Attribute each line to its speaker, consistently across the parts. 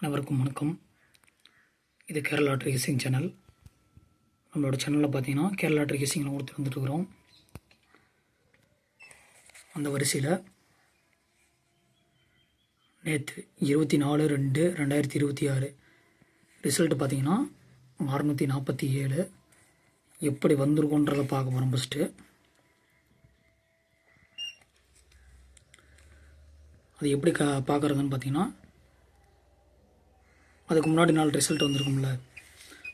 Speaker 1: அனைவருக்கும் வணக்கம். இது கேரளா ட்ரேசிங் சேனல். நம்மளோட சேனலில் பார்த்தீங்கன்னா கேரளா ட்ரேசிங்கில் ஒருத்தர் வந்துட்டுருக்குறோம். அந்த வரிசையில் நேற்று 24/2/2026 ரிசல்ட்டு பார்த்தீங்கன்னா 647 எப்படி வந்திருக்கோன்றதை பார்க்க போகிறோம். ஃபஸ்ட்டு அது எப்படி பார்க்குறதுன்னு பார்த்தீங்கன்னா, அதுக்கு முன்னாடி நாள் ரிசல்ட் வந்திருக்கும்ல,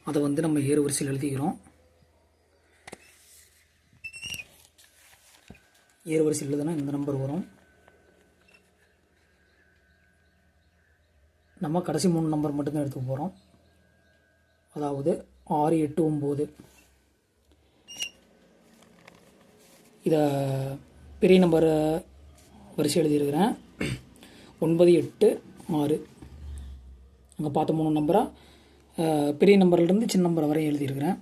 Speaker 1: அதை வந்து நம்ம ஏறு வரிசையில் எழுதிக்கிறோம். ஏறு வரிசையில் எழுதுனா இந்த நம்பர் வரும். நம்ம கடைசி 3 நம்பர் மட்டும்தான் எடுத்துக்க போகிறோம். அதாவது 6, 8, 9. இதை பெரிய நம்பர் வரிசை எழுதியிருக்கிறேன். 9, 8, 6. அங்கே பார்த்த 3 நம்பராக பெரிய நம்பர்லேருந்து சின்ன நம்பர் வரையும் எழுதியிருக்கிறேன்.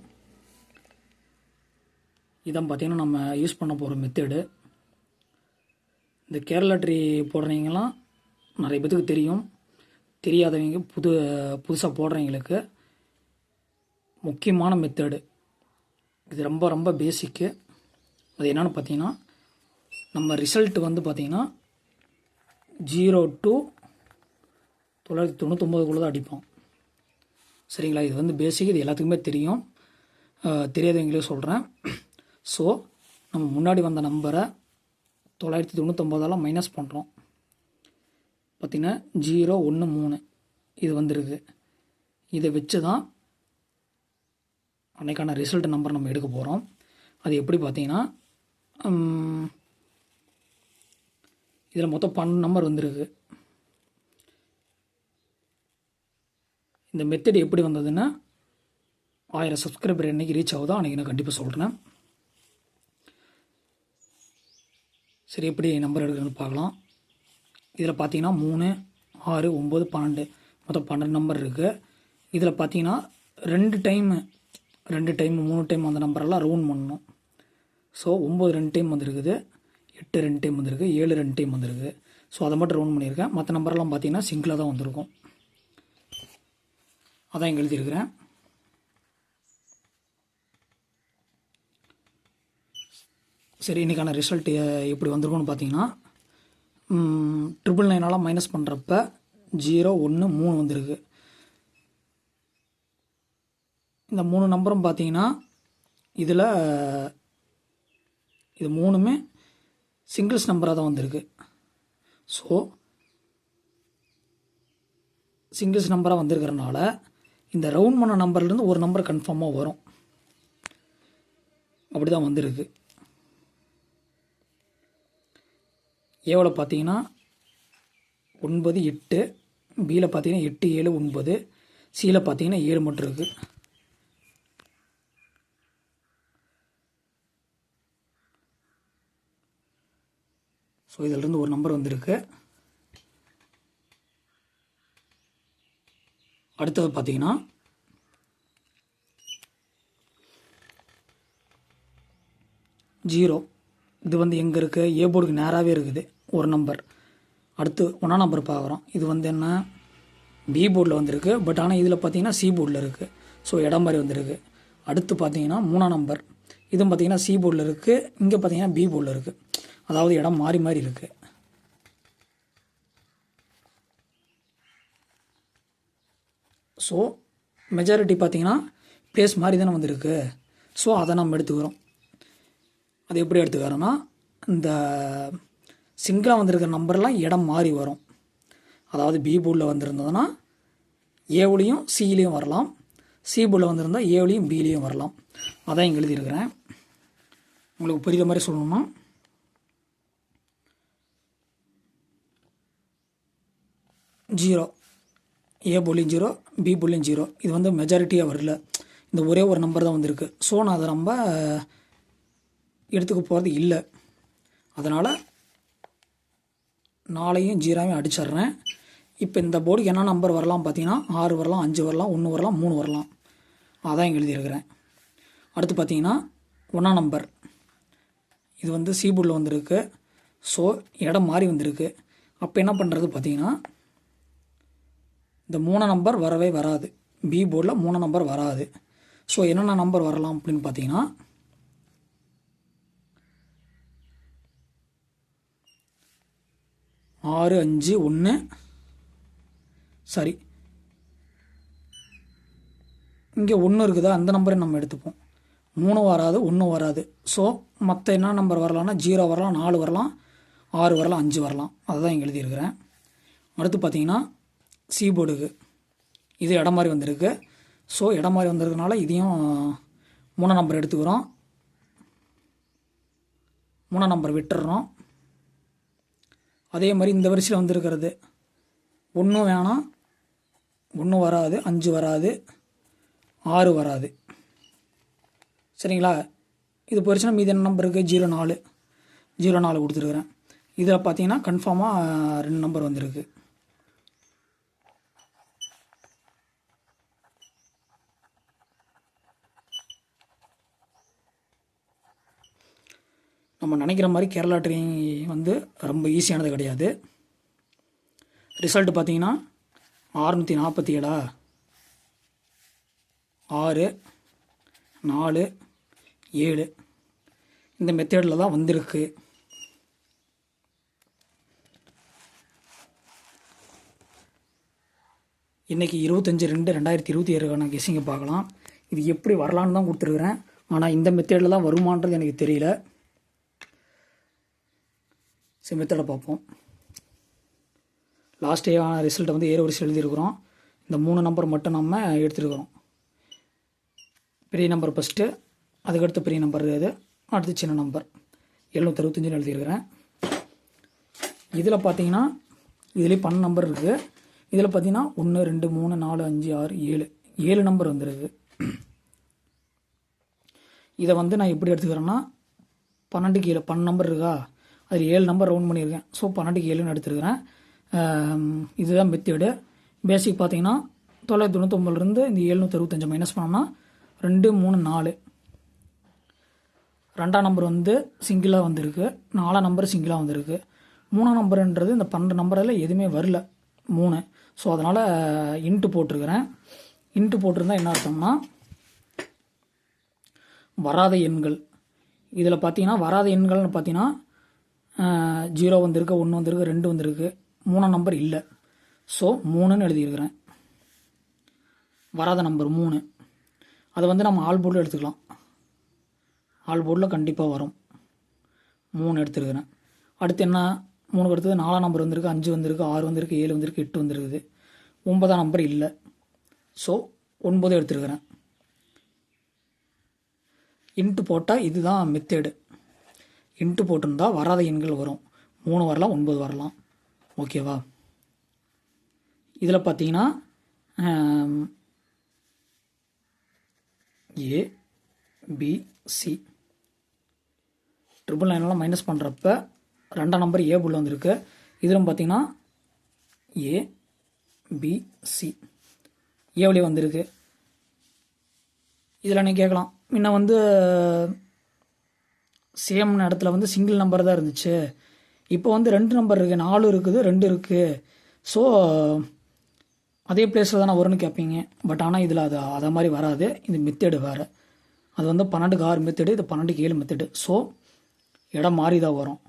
Speaker 1: இதான் பார்த்திங்கன்னா நம்ம யூஸ் பண்ண போகிற மெத்தடு. இந்த கேரளா ட்ரீ போடுறவங்கலாம் நிறைய பேத்துக்கு தெரியும். தெரியாதவங்க புதுசாக போடுறவங்களுக்கு முக்கியமான மெத்தடு இது. ரொம்ப ரொம்ப பேசிக்கு. அது என்னென்னு பார்த்தீங்கன்னா, நம்ம ரிசல்ட் வந்து பார்த்திங்கன்னா 0 to 999 தான் அடிப்போம். சரிங்களா? இது வந்து பேசிக். இது எல்லாத்துக்குமே தெரியும். தெரியாதவங்களே சொல்கிறேன். ஸோ நம்ம முன்னாடி வந்த நம்பரை 999 மைனஸ் பண்ணுறோம். பார்த்திங்கன்னா 0, 1, 3 இது வந்துருக்கு. இதை வச்சு தான் அன்றைக்கான ரிசல்ட் நம்பர் நம்ம எடுக்க போகிறோம். அது எப்படி பார்த்தீங்கன்னா, இதில் மொத்தம் 12 நம்பர் வந்துருக்கு. இந்த மெத்தட் எப்படி வந்ததுன்னா, 1000 சப்ஸ்கிரைபர் என்றைக்கு ரீச் ஆகுதோ அன்றைக்கி நான் கண்டிப்பாக சொல்கிறேன். சரி, எப்படி நம்பர் எடுக்கிறதுன்னு பார்க்கலாம். இதில் பார்த்தீங்கன்னா 3, 6, 9, 12 மொத்தம் 12 நம்பர் இருக்குது. இதில் பார்த்தீங்கன்னா 2 டைம் 3 டைம் அந்த நம்பரெல்லாம் ரவுண்ட் பண்ணணும். ஸோ 9 2 டைம் வந்துருக்குது, 8 2 டைம் வந்துருக்கு, 7 2 டைம் வந்துருக்கு. ஸோ அதை மட்டும் ரவுண்ட் பண்ணியிருக்கேன். மற்ற நம்பரெல்லாம் பார்த்தீங்கன்னா சிங்கிளாக தான் வந்திருக்கும். அதான் இங்கே எழுதியிருக்கிறேன். சரி, இன்றைக்கான ரிசல்ட் எப்படி வந்திருக்கும்னு பார்த்தீங்கன்னா, 999 மைனஸ் பண்ணுறப்ப 0, 1, 3 வந்திருக்கு. இந்த 3 நம்பரும் பார்த்தீங்கன்னா இதில் இது 3மே சிங்கிள்ஸ் நம்பராக தான் வந்திருக்கு. ஸோ சிங்கிள்ஸ் நம்பராக வந்திருக்கிறனால இந்த ரவுண்ட் பண்ண நம்பர்லேருந்து ஒரு நம்பர் கன்ஃபார்மாக வரும். அப்படி தான் வந்திருக்கு. ஏவில் பார்த்தீங்கன்னா 9, 8, பியில் பார்த்தீங்கன்னா 8, 7, 9, சியில் பார்த்தீங்கன்னா 7 மட்டும் இருக்குது. ஸோ இதிலிருந்து ஒரு நம்பர் வந்திருக்கு. அடுத்தது பார்த்தீங்கன்னா 0. இது வந்து எங்கே இருக்குது? ஏ போர்டுக்கு நேராகவே இருக்குது ஒரு நம்பர். அடுத்து 1ஆம் நம்பர் பார்க்குறோம். இது வந்து என்ன, பி போர்டில் வந்திருக்கு. பட் ஆனால் இதில் பார்த்தீங்கன்னா சி போர்டில் இருக்குது. ஸோ இடம் மாதிரி வந்திருக்கு. அடுத்து பார்த்தீங்கன்னா 3ஆம் நம்பர். இதுவும் பார்த்தீங்கன்னா சி போர்டில் இருக்குது. இங்கே பார்த்தீங்கன்னா பி போர்டில் இருக்குது. அதாவது இடம் மாறி மாறி இருக்குது. ஸோ மெஜாரிட்டி பார்த்தீங்கன்னா பிளேஸ் மாதிரி தானே வந்திருக்கு. ஸோ அதை நம்ம எடுத்துக்கிறோம். அது எப்படி எடுத்துக்கிறோன்னா, இந்த சிங்கிளாக வந்திருக்கிற நம்பர்லாம் இடம் மாறி வரும். அதாவது பி போர்டில் வந்திருந்ததுன்னா ஏவுலேயும் சியிலையும் வரலாம், சி போர்டில் வந்திருந்தால் ஏவுலேயும் பிலையும் வரலாம். அதான் இங்கே எழுதியிருக்கிறேன். உங்களுக்கு புரியுற மாதிரி சொல்லணும்னா, ஜீரோ ஏ போர்ட்லையும் 0, பி போர்ட்லையும் 0. இது வந்து மெஜாரிட்டியாக வரல. இந்த ஒரே ஒரு நம்பர் தான் வந்திருக்கு. ஸோ நான் அதை ரொம்ப எடுத்துக்க போகிறது இல்லை. அதனால் 4ஐயும் 0வையும் அடிச்சிட்றேன். இப்போ இந்த போர்டுக்கு என்ன நம்பர் வரலாம் பார்த்தீங்கன்னா 6 வரலாம், 5 வரலாம், 1 வரலாம், 3 வரலாம். அதான் இங்கே எழுதியிருக்கிறேன். அடுத்து பார்த்தீங்கன்னா 1ஆம் நம்பர். இது வந்து சி போர்டில் வந்திருக்கு. ஸோ இடம் மாறி வந்திருக்கு. அப்போ என்ன பண்ணுறது பார்த்தீங்கன்னா, இந்த 3 நம்பர் வரவே வராது. பி போர்டில் 3 நம்பர் வராது. ஸோ என்னென்ன நம்பர் வரலாம் அப்படின்னு பார்த்தீங்கன்னா 6 5 1 சரி இங்கே 1 இருக்குதா, அந்த நம்பரை நம்ம எடுத்துப்போம். 3 வராது, 1 வராது. ஸோ மற்ற என்ன நம்பர் வரலாம்னா 0 வரலாம், 4 வரலாம், 6 வரலாம், 5 வரலாம். அதுதான் இங்கே எழுதியிருக்கிறேன். அடுத்து பார்த்தீங்கன்னா சி போர்டுக்கு இது இடம் மாதிரி வந்திருக்கு. ஸோ இடம் மாதிரி வந்திருக்கனால இதையும் 3 நம்பர் எடுத்துக்கிறோம். 3 நம்பர் விட்டுறோம். அதே மாதிரி இந்த வரிசையில் வந்திருக்கிறது 1 வேணாம், 1 வராது, 5 வராது, 6 வராது. சரிங்களா? இது போயிடுச்சுன்னா மீதி என்ன நம்பர் இருக்குது? 04 04 கொடுத்துருக்குறேன். இதில் பார்த்தீங்கன்னா கன்ஃபார்மாக 2 நம்பர் வந்திருக்கு. நம்ம நினைக்கிற மாதிரி கேரளா ட்ரீ வந்து ரொம்ப ஈஸியானது கிடையாது. ரிசல்ட் பார்த்தீங்கன்னா 647 6 4 7 இந்த மெத்தேடில் தான் வந்திருக்கு. இன்றைக்கி 25/2/2027 கெஸ்ஸிங்கை பார்க்கலாம். இது எப்படி வரலான்னு தான் கொடுத்துருக்குறேன். ஆனால் இந்த மெத்தேடில் தான் வருமானது எனக்கு தெரியல. சரி, மெத்தடை பார்ப்போம். லாஸ்ட் டேவான ரிசல்ட்டை வந்து ஏற வரிசை எழுதியிருக்கிறோம். இந்த 3 நம்பர் மட்டும் நம்ம எடுத்துருக்கிறோம். பெரிய நம்பர் ஃபஸ்ட்டு, அதுக்கடுத்து பெரிய நம்பர் இது, அடுத்து சின்ன நம்பர் 765 எழுதியிருக்கிறேன். இதில் பார்த்தீங்கன்னா இதுலேயே 12 நம்பர் இருக்குது. இதில் பார்த்தீங்கன்னா 1 2 3 4 5 6 7 நம்பர் வந்துருக்கு. இதை வந்து நான் எப்படி எடுத்துக்கிறேன்னா 12க்கு 7 12 நம்பர் இருக்கா, அதில் 7 நம்பர் ரவுண்ட் பண்ணியிருக்கேன். ஸோ 12க்கு 7ன்னு எடுத்துருக்கிறேன். இதுதான் மெத்தேடு. பேசிக் பார்த்தீங்கன்னா 999 இந்த 765 மைனஸ் பண்ணோம்னா 2 3 4. 2ஆம் நம்பர் வந்து சிங்கிளாக வந்திருக்கு, 4ஆம் நம்பர் சிங்கிளாக வந்திருக்கு. 3ஆம் நம்பருன்றது இந்த 12 நம்பரில் எதுவுமே வரல 3. ஸோ அதனால் இன்ட்டு போட்டிருக்கிறேன். இன்ட்டு போட்டிருந்தா என்ன அர்த்தம்னா வராத எண்கள். இதில் பார்த்தீங்கன்னா வராத எண்கள்னு பார்த்தீங்கன்னா 0 வந்திருக்கு, 1 வந்திருக்கு, 2 வந்திருக்கு, 3ஆம் நம்பர் இல்லை. ஸோ 3ன்னு எழுதியிருக்கிறேன். வராத நம்பர் 3. அதை வந்து நம்ம ஆல் போர்டில் எடுத்துக்கலாம். ஆல் போர்டில் கண்டிப்பாக வரும். 3 எடுத்துருக்கிறேன். அடுத்து என்ன, 3க்கு அடுத்தது 4ஆம் நம்பர் வந்திருக்கு, 5 வந்திருக்கு, 6 வந்திருக்கு, 7 வந்திருக்கு, 8 வந்திருக்குது. 9ஆம் நம்பர் இல்லை. ஸோ 9 எடுத்துருக்கிறேன். இன்ட்டு போட்டால் இதுதான் மெத்தேடு. இன்ட்டு போட்டிருந்தா வராத எண்கள் வரும். 3 வரலாம், 9 வரலாம். ஓகேவா? இதில் பார்த்தீங்கன்னா ஏ பி சி 999 மைனஸ் பண்ணுறப்ப 2ஆம் நம்பர் ஏ புள்ள வந்திருக்கு. இதிலும் பார்த்தீங்கன்னா ஏ பி சி ஏவிலே வந்திருக்கு. இதில் நீங்கள் கேட்கலாம், முன்ன வந்து சேம் இடத்துல வந்து சிங்கிள் நம்பர் தான் இருந்துச்சு, இப்போ வந்து 2 நம்பர் இருக்குது, 4 இருக்குது, 2 இருக்குது. ஸோ அதே பிளேஸில் தானே வரும்னு கேட்பீங்க. பட் ஆனால் இதில் அதை மாதிரி வராது. இந்த மெத்தேடு வேறு. அது வந்து 12க்கு 6 மெத்தேடு, இது 12க்கு 7 மெத்தேடு. ஸோ இடம் மாறி தான் வரும்.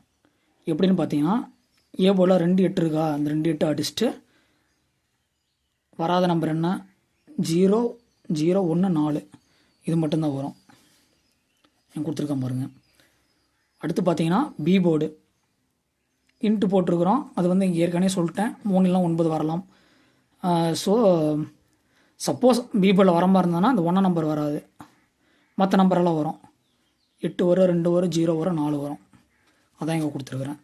Speaker 1: எப்படின்னு பார்த்தீங்கன்னா ஏ போல் 2 8 இருக்கா, அந்த 2 8 அடிச்சுட்டு வராத நம்பர் என்ன 0 0 1 4 இது மட்டும்தான் வரும். நான் கொடுத்துருக்கேன் பாருங்கள். அடுத்து பார்த்தீங்கன்னா பி போர்டு இன்ட்டு போட்டிருக்கிறோம். அது வந்து இங்கே ஏற்கனவே சொல்லிட்டேன், 3 9 வரலாம். ஸோ சப்போஸ் பி போர்டில் வர மாதிரி இருந்ததுன்னா அந்த 1ஆம் நம்பர் வராது, மற்ற நம்பரெல்லாம் வரும். 8 வரும், 2 வரும், 0 வரும், 4 வரும். அதான் இங்கே கொடுத்துருக்குறேன்.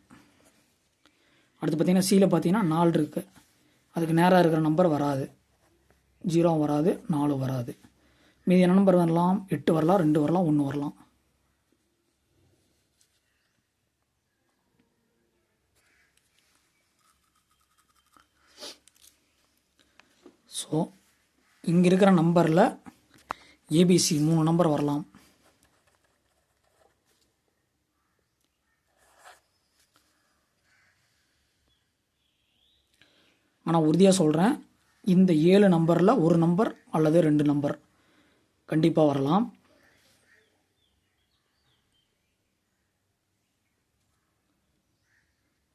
Speaker 1: அடுத்து பார்த்தீங்கன்னா சியில் பார்த்தீங்கன்னா 4 இருக்குது. அதுக்கு நேராக இருக்கிற நம்பர் வராது, 0 வராது, 4 வராது. மீதி என்ன நம்பர் வரலாம்? 8 வரலாம், 2 வரலாம், 1 வரலாம். ஸோ இங்கே இருக்கிற நம்பரில் ஏபிசி 3 நம்பர் வரலாம். ஆனால் உறுதியாக சொல்கிறேன், இந்த 7 நம்பரில் ஒரு நம்பர் அல்லது 2 நம்பர் கண்டிப்பாக வரலாம்.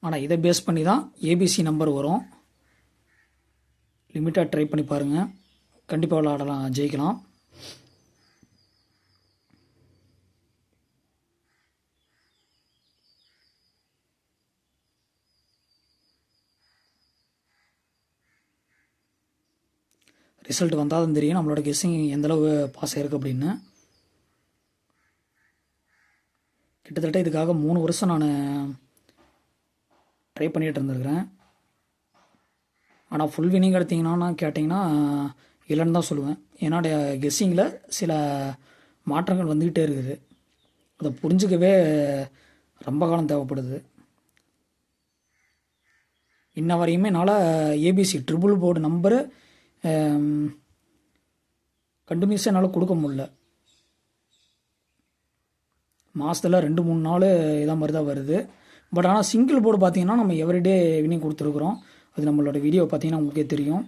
Speaker 1: ஆனால் இதை பேஸ் பண்ணி தான் ஏபிசி நம்பர் வரும். லிமிட்டாக ட்ரை பண்ணி பாருங்கள், கண்டிப்பாக விளையாடலாம், ஜெயிக்கலாம். ரிசல்ட் வந்தால் தான் தெரியும் நம்மளோட கெஸ்ஸிங் எந்தளவு பாஸ் ஆகிருக்கு அப்படின்னு. கிட்டத்தட்ட இதுக்காக 3 வருஷம் நான் ட்ரை பண்ணிகிட்டு இருந்திருக்கிறேன். ஆனால் ஃபுல் வினிங் எடுத்திங்கன்னா கேட்டிங்கன்னா இல்லைன்னு தான் சொல்லுவேன். ஏன்னா கெஸ்ஸிங்கில் சில மாற்றங்கள் வந்துக்கிட்டே இருக்குது. அதை புரிஞ்சுக்கவே ரொம்ப காலம் தேவைப்படுது. இன்ன வரையுமே என்னால் ஏபிசி ட்ரிபிள் போர்டு நம்பரு கண்டினியூஸாக என்னால் கொடுக்க முடியல. மாதத்தில் 2-3 நாள் இதை மாதிரி தான் வருது. பட் ஆனால் சிங்கிள் போர்டு பார்த்திங்கன்னா நம்ம எவ்ரிடே வினிங் கொடுத்துருக்குறோம். அது நம்மளோட வீடியோ பார்த்திங்கன்னா உங்களுக்கே தெரியும்.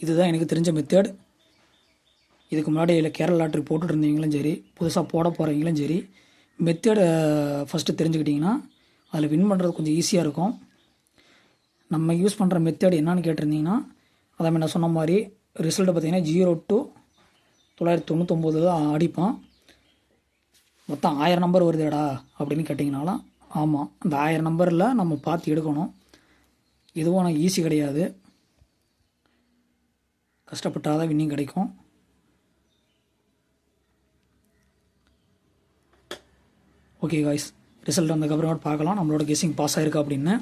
Speaker 1: இதுதான் எனக்கு தெரிஞ்ச மெத்தட். இதுக்கு முன்னாடி இல்லை கேரளா லாட்ரி போட்டுட்டு இருந்தீங்களும் சரி, புதுசாக போட போகிறவங்களும் சரி, மெத்தடை ஃபஸ்ட்டு தெரிஞ்சுக்கிட்டிங்கன்னா அதில் வின் பண்ணுறது கொஞ்சம் ஈஸியாக இருக்கும். நம்ம யூஸ் பண்ணுற மெத்தட் என்னன்னு கேட்டிருந்தீங்கன்னா, அதை நான் சொன்ன மாதிரி ரிசல்ட்டை பார்த்திங்கன்னா 0 to 999 தான் அடிப்பான். மொத்தம் 1000 நம்பர் வருதுடா அப்படின்னு கேட்டிங்கனாலும் ஆமாம், அந்த 1000 நம்பரில் நம்ம பார்த்து எடுக்கணும். எதுவும் ஆனால் ஈஸி கிடையாது, கஷ்டப்பட்டால் தான் வின்னிங் கிடைக்கும். ஓகே காய்ஸ், ரிசல்ட் வந்ததுக்கப்புறம் பார்க்கலாம் நம்மளோட கெஸ்ஸிங் பாஸ் ஆகிருக்கா அப்படின்னு.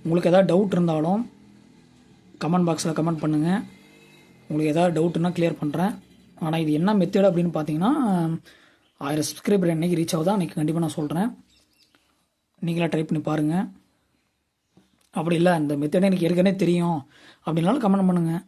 Speaker 1: உங்களுக்கு எதாவது டவுட் இருந்தாலும் கமெண்ட் பாக்ஸில் கமெண்ட் பண்ணுங்கள். உங்களுக்கு எதாவது டவுட்டுன்னா கிளியர் பண்ணுறேன். ஆனால் இது என்ன மெத்தட் அப்படின்னு பார்த்தீங்கன்னா 1000 சப்ஸ்கிரைபர் என்றைக்கு ரீச் ஆகுதா அன்றைக்கி கண்டிப்பாக நான் சொல்கிறேன். நீங்களாக ட்ரை பண்ணி பாருங்கள். அப்படி இல்லை இந்த மெத்தட் எனக்கு ஏற்கனவே தெரியும் அப்படின்னாலும் கமெண்ட் பண்ணுங்கள்.